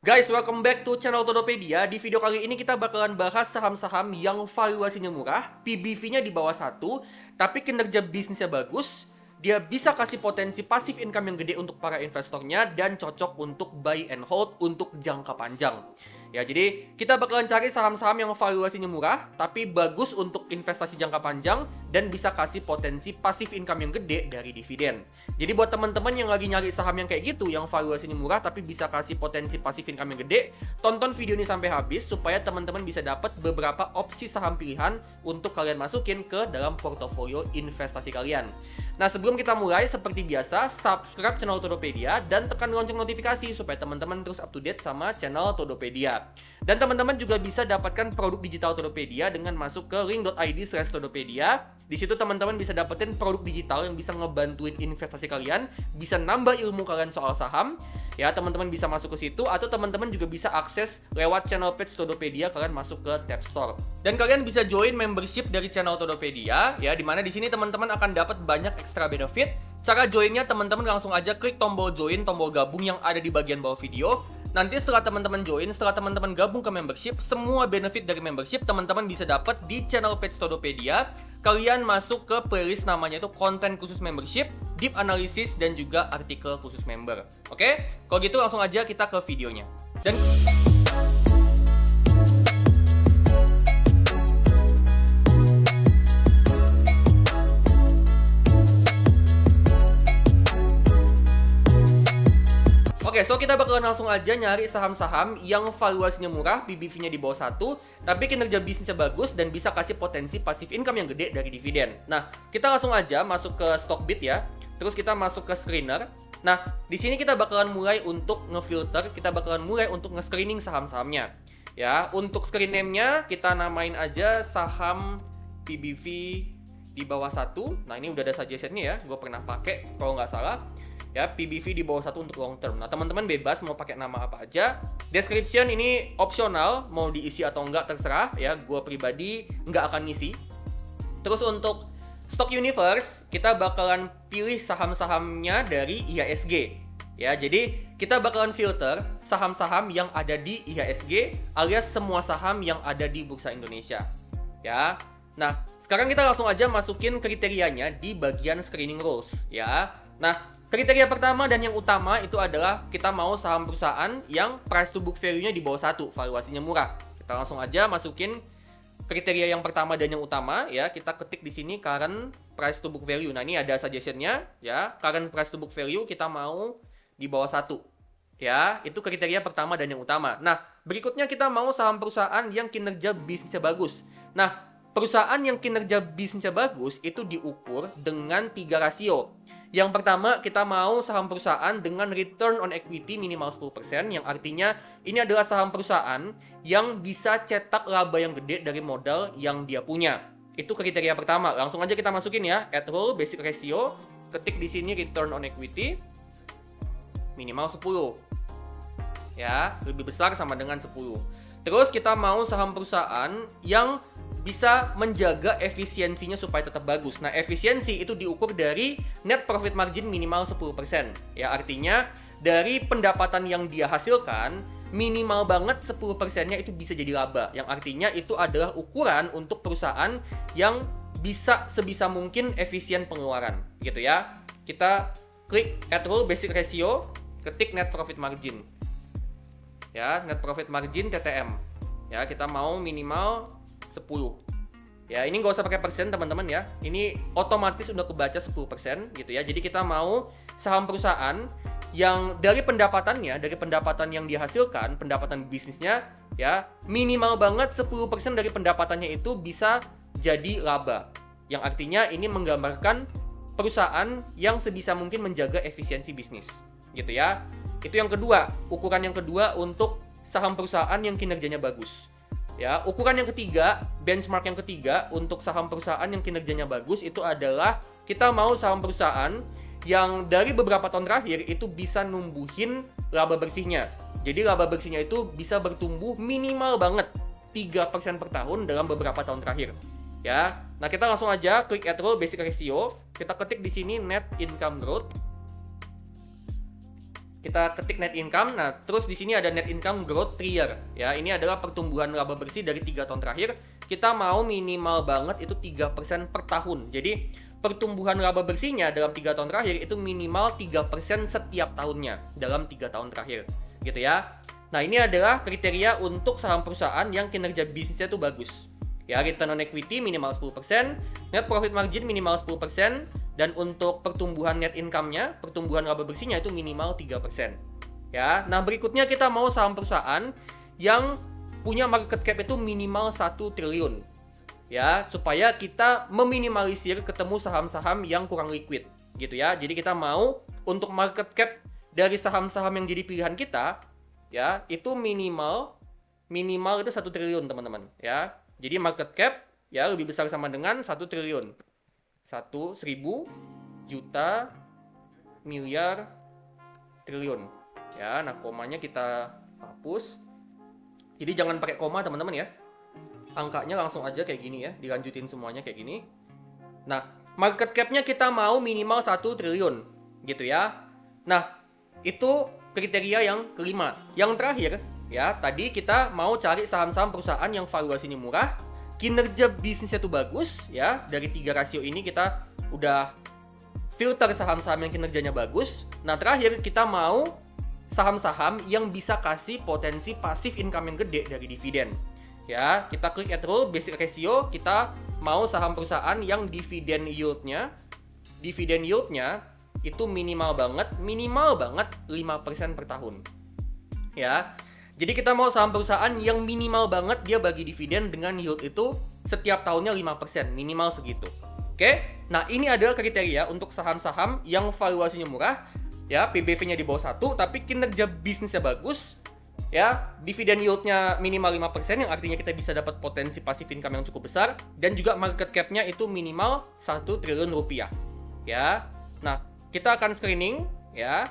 Guys, welcome back to channel Todopedia. Di video kali ini kita bakalan bahas saham-saham yang valuasinya murah, PBV-nya di bawah 1, tapi kinerja bisnisnya bagus. Dia bisa kasih potensi passive income yang gede untuk para investornya dan cocok untuk buy and hold untuk jangka panjang. Ya, jadi kita bakalan cari saham-saham yang valuasinya murah, tapi bagus untuk investasi jangka panjang dan bisa kasih potensi passive income yang gede dari dividen. Jadi buat teman-teman yang lagi nyari saham yang kayak gitu, yang valuasinya murah tapi bisa kasih potensi passive income yang gede, tonton video ini sampai habis supaya teman-teman bisa dapat beberapa opsi saham pilihan untuk kalian masukin ke dalam portofolio investasi kalian. Nah, sebelum kita mulai, seperti biasa, subscribe channel Todopedia dan tekan lonceng notifikasi supaya teman-teman terus up to date sama channel Todopedia. Dan teman-teman juga bisa dapatkan produk digital Todopedia dengan masuk ke link.id/Todopedia. Di situ teman-teman bisa dapetin produk digital yang bisa ngebantuin investasi kalian, bisa nambah ilmu kalian soal saham. Ya, teman-teman bisa masuk ke situ atau teman-teman juga bisa akses lewat channel page Todopedia, kalian masuk ke tab store. Dan kalian bisa join membership dari channel Todopedia ya, dimana di sini teman-teman akan dapat banyak extra benefit. Cara joinnya teman-teman langsung aja klik tombol join, tombol gabung yang ada di bagian bawah video. Nanti setelah teman-teman join, setelah teman-teman gabung ke membership, semua benefit dari membership teman-teman bisa dapat di channel page Todopedia. Kalian masuk ke playlist namanya itu konten khusus membership, deep analysis, dan juga artikel khusus member. Oke? Kalau gitu langsung aja kita ke videonya. Oke, so kita bakalan langsung aja nyari saham-saham yang valuasinya murah, PBV-nya di bawah 1, tapi kinerja bisnisnya bagus dan bisa kasih potensi passive income yang gede dari dividen. Nah, kita langsung aja masuk ke Stockbit ya. Terus kita masuk ke screener. Nah, di sini kita bakalan mulai untuk ngefilter, kita bakalan mulai untuk nge-screening saham-sahamnya. Ya, untuk screen name-nya kita namain aja saham PBV di bawah 1. Nah, ini udah ada suggestion-nya ya, gue pernah pakai kalau nggak salah. Ya, PBV di bawah 1 untuk long term. Nah, teman-teman bebas mau pakai nama apa aja. Description ini opsional, mau diisi atau enggak terserah ya. Gue pribadi nggak akan ngisi. Terus untuk Stock Universe, kita bakalan pilih saham-sahamnya dari IHSG. Ya, jadi kita bakalan filter saham-saham yang ada di IHSG alias semua saham yang ada di Bursa Indonesia. Ya. Nah, sekarang kita langsung aja masukin kriterianya di bagian screening rules ya. Nah, kriteria pertama dan yang utama itu adalah kita mau saham perusahaan yang price to book value-nya di bawah 1, valuasinya murah. Kita langsung aja masukin kriteria yang pertama dan yang utama ya. Kita ketik di sini current price to book value. Nah, ini ada suggestion-nya ya. Current price to book value kita mau di bawah 1. Ya, itu kriteria pertama dan yang utama. Nah, berikutnya kita mau saham perusahaan yang kinerja bisnisnya bagus. Nah, perusahaan yang kinerja bisnisnya bagus itu diukur dengan 3 rasio. Yang pertama, kita mau saham perusahaan dengan return on equity minimal 10%, yang artinya ini adalah saham perusahaan yang bisa cetak laba yang gede dari modal yang dia punya. Itu kriteria pertama. Langsung aja kita masukin ya, add rule, basic ratio, ketik di sini return on equity minimal 10. Ya, lebih besar sama dengan 10. Terus kita mau saham perusahaan yang bisa menjaga efisiensinya supaya tetap bagus. Nah, efisiensi itu diukur dari net profit margin minimal 10%. Ya, artinya dari pendapatan yang dia hasilkan, minimal banget 10%-nya itu bisa jadi laba. Yang artinya itu adalah ukuran untuk perusahaan yang bisa sebisa mungkin efisien pengeluaran. Gitu ya. Kita klik add rule basic ratio, ketik net profit margin. Ya, net profit margin TTM. Ya, kita mau minimal 10. Ya, ini nggak usah pakai persen teman-teman ya. Ini otomatis udah kebaca 10% gitu ya. Jadi kita mau saham perusahaan yang dari pendapatan yang dihasilkan, pendapatan bisnisnya ya, minimal banget 10% dari pendapatannya itu bisa jadi laba. Yang artinya ini menggambarkan perusahaan yang sebisa mungkin menjaga efisiensi bisnis. Gitu ya. Itu yang kedua, ukuran yang kedua untuk saham perusahaan yang kinerjanya bagus. Ya, ukuran yang ketiga, benchmark yang ketiga untuk saham perusahaan yang kinerjanya bagus itu adalah kita mau saham perusahaan yang dari beberapa tahun terakhir itu bisa numbuhin laba bersihnya. Jadi laba bersihnya itu bisa bertumbuh minimal banget 3% per tahun dalam beberapa tahun terakhir. Ya. Nah, kita langsung aja klik add rule basic ratio, kita ketik di sini net income growth. Kita ketik net income. Nah, terus di sini ada net income growth 3 year. Ya, ini adalah pertumbuhan laba bersih dari 3 tahun terakhir. Kita mau minimal banget itu 3% per tahun. Jadi, pertumbuhan laba bersihnya dalam 3 tahun terakhir itu minimal 3% setiap tahunnya dalam 3 tahun terakhir. Gitu ya. Nah, ini adalah kriteria untuk saham perusahaan yang kinerja bisnisnya itu bagus. Ya, return on equity minimal 10%, net profit margin minimal 10%, dan untuk pertumbuhan net income-nya, pertumbuhan laba bersihnya itu minimal 3%. Ya, nah berikutnya kita mau saham perusahaan yang punya market cap itu minimal 1 triliun. Ya, supaya kita meminimalisir ketemu saham-saham yang kurang liquid, gitu ya. Jadi kita mau untuk market cap dari saham-saham yang jadi pilihan kita, ya, itu minimal itu 1 triliun, teman-teman, ya. Jadi market cap ya lebih besar sama dengan 1 triliun. 1.000 juta miliar triliun. Ya, nah komanya kita hapus. Jadi jangan pakai koma, teman-teman ya. Angkanya langsung aja kayak gini ya, dilanjutin semuanya kayak gini. Nah, market cap-nya kita mau minimal 1 triliun gitu ya. Nah, itu kriteria yang kelima. Yang terakhir ya, tadi kita mau cari saham-saham perusahaan yang valuasinya murah, kinerja bisnisnya tuh bagus ya. Dari 3 rasio ini kita udah filter saham-saham yang kinerjanya bagus. Nah, terakhir kita mau saham-saham yang bisa kasih potensi pasif income yang gede dari dividen. Ya, kita klik add rule basic ratio, kita mau saham perusahaan yang dividen yieldnya itu minimal banget 5% per tahun. Ya. Jadi kita mau saham perusahaan yang minimal banget dia bagi dividen dengan yield itu setiap tahunnya 5%, minimal segitu. Oke? Nah, ini adalah kriteria untuk saham-saham yang valuasinya murah, ya, PBV-nya di bawah 1, tapi kinerja bisnisnya bagus, ya, dividen yield-nya minimal 5%, yang artinya kita bisa dapat potensi passive income yang cukup besar, dan juga market cap-nya itu minimal 1 triliun rupiah. Ya. Nah, kita akan screening, ya.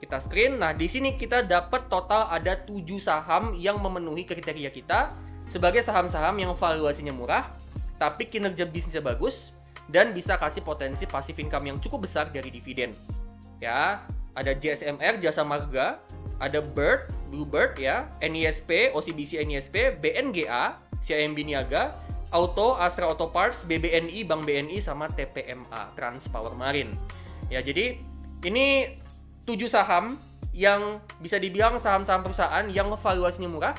Kita screen. Nah, di sini kita dapat total ada 7 saham yang memenuhi kriteria kita sebagai saham-saham yang valuasinya murah, tapi kinerja bisnisnya bagus dan bisa kasih potensi passive income yang cukup besar dari dividen. Ya, ada JSMR, Jasa Marga, ada Bluebird ya, NISP, OCBC NISP, BNGA, CIMB Niaga, Auto, Astra Auto Parts, BBNI, Bank BNI, sama TPMA, Trans Power Marine. Ya, jadi ini 7 saham yang bisa dibilang saham-saham perusahaan yang valuasinya murah,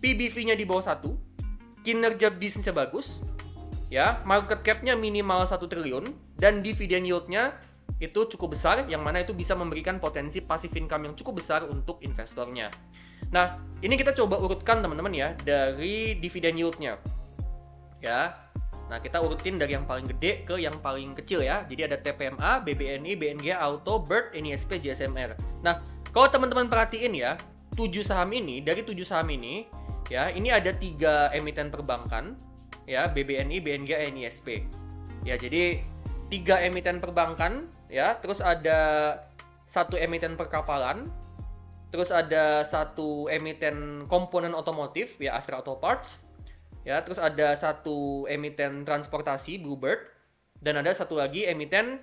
PBV-nya di bawah 1, kinerja bisnisnya bagus, ya, market cap-nya minimal 1 triliun, dan dividen yield-nya itu cukup besar, yang mana itu bisa memberikan potensi passive income yang cukup besar untuk investornya. Nah, ini kita coba urutkan teman-teman ya, dari dividen yield-nya. Ya. Nah, kita urutin dari yang paling gede ke yang paling kecil ya. Jadi ada TPMA, BBNI, BNG, Auto, Bird, NISP, JSMR. Nah, kalau teman-teman perhatiin ya, 7 saham ini, dari 7 saham ini, ya, ini ada 3 emiten perbankan, ya, BBNI, BNG, NISP. Ya, jadi 3 emiten perbankan, ya, terus ada 1 emiten perkapalan, terus ada 1 emiten komponen otomotif, ya, Astra Auto Parts. Ya, terus ada 1 emiten transportasi, Bluebird, dan ada 1 lagi emiten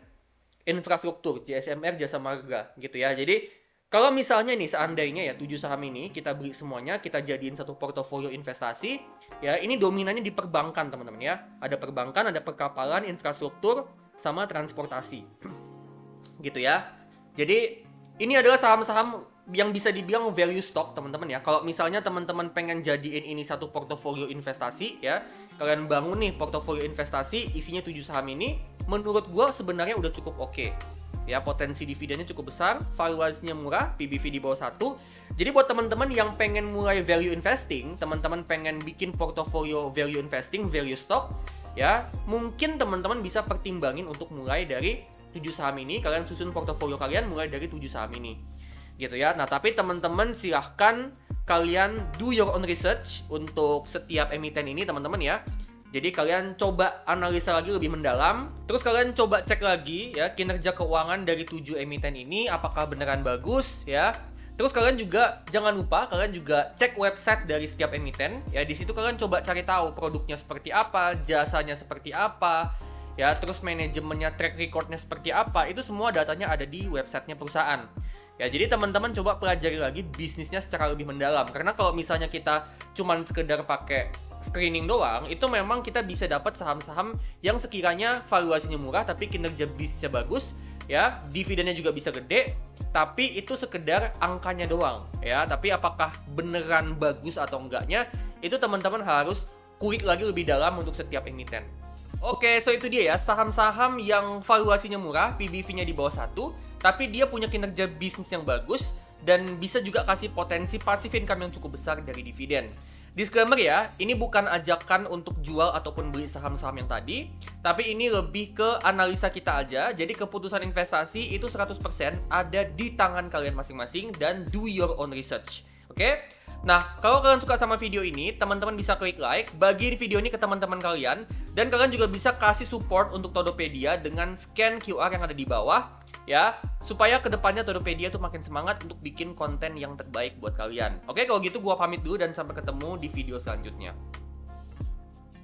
infrastruktur, JSMR, Jasa Marga, gitu ya. Jadi, kalau misalnya nih, seandainya ya 7 saham ini kita beli semuanya, kita jadiin satu portofolio investasi, ya, ini dominannya di perbankan, teman-teman ya. Ada perbankan, ada perkapalan, infrastruktur, sama transportasi. Gitu ya. Jadi, ini adalah saham-saham yang bisa dibilang value stock, teman-teman ya. Kalau misalnya teman-teman pengen jadiin ini satu portofolio investasi ya, kalian bangun nih portofolio investasi isinya 7 saham ini, menurut gua sebenarnya udah cukup oke. Ya, potensi dividennya cukup besar, valuasinya murah, PBV di bawah 1. Jadi buat teman-teman yang pengen mulai value investing, teman-teman pengen bikin portofolio value investing, value stock, ya, mungkin teman-teman bisa pertimbangin untuk mulai dari 7 saham ini. Kalian susun portofolio kalian mulai dari 7 saham ini. Gitu ya. Nah, tapi teman-teman silahkan kalian do your own research untuk setiap emiten ini, teman-teman ya. Jadi kalian coba analisa lagi lebih mendalam, terus kalian coba cek lagi ya kinerja keuangan dari 7 emiten ini apakah beneran bagus ya. Terus kalian juga jangan lupa kalian juga cek website dari setiap emiten ya. Di situ kalian coba cari tahu produknya seperti apa, jasanya seperti apa, ya, terus manajemennya, track recordnya seperti apa. Itu semua datanya ada di websitenya perusahaan. Ya, jadi teman-teman coba pelajari lagi bisnisnya secara lebih mendalam. Karena kalau misalnya kita cuman sekedar pakai screening doang, itu memang kita bisa dapat saham-saham yang sekiranya valuasinya murah tapi kinerja bisnisnya bagus, ya, dividennya juga bisa gede, tapi itu sekedar angkanya doang, ya. Tapi apakah beneran bagus atau enggaknya, itu teman-teman harus kulik lagi lebih dalam untuk setiap emiten. Oke, so itu dia ya, saham-saham yang valuasinya murah, PBV-nya di bawah 1, tapi dia punya kinerja bisnis yang bagus, dan bisa juga kasih potensi passive income yang cukup besar dari dividen. Disclaimer ya, ini bukan ajakan untuk jual ataupun beli saham-saham yang tadi, tapi ini lebih ke analisa kita aja, jadi keputusan investasi itu 100% ada di tangan kalian masing-masing, dan do your own research. Oke? Nah, kalau kalian suka sama video ini, teman-teman bisa klik like, bagiin video ini ke teman-teman kalian, dan kalian juga bisa kasih support untuk Todopedia dengan scan QR yang ada di bawah, ya, supaya kedepannya Todopedia tuh makin semangat untuk bikin konten yang terbaik buat kalian. Oke, kalau gitu gua pamit dulu dan sampai ketemu di video selanjutnya.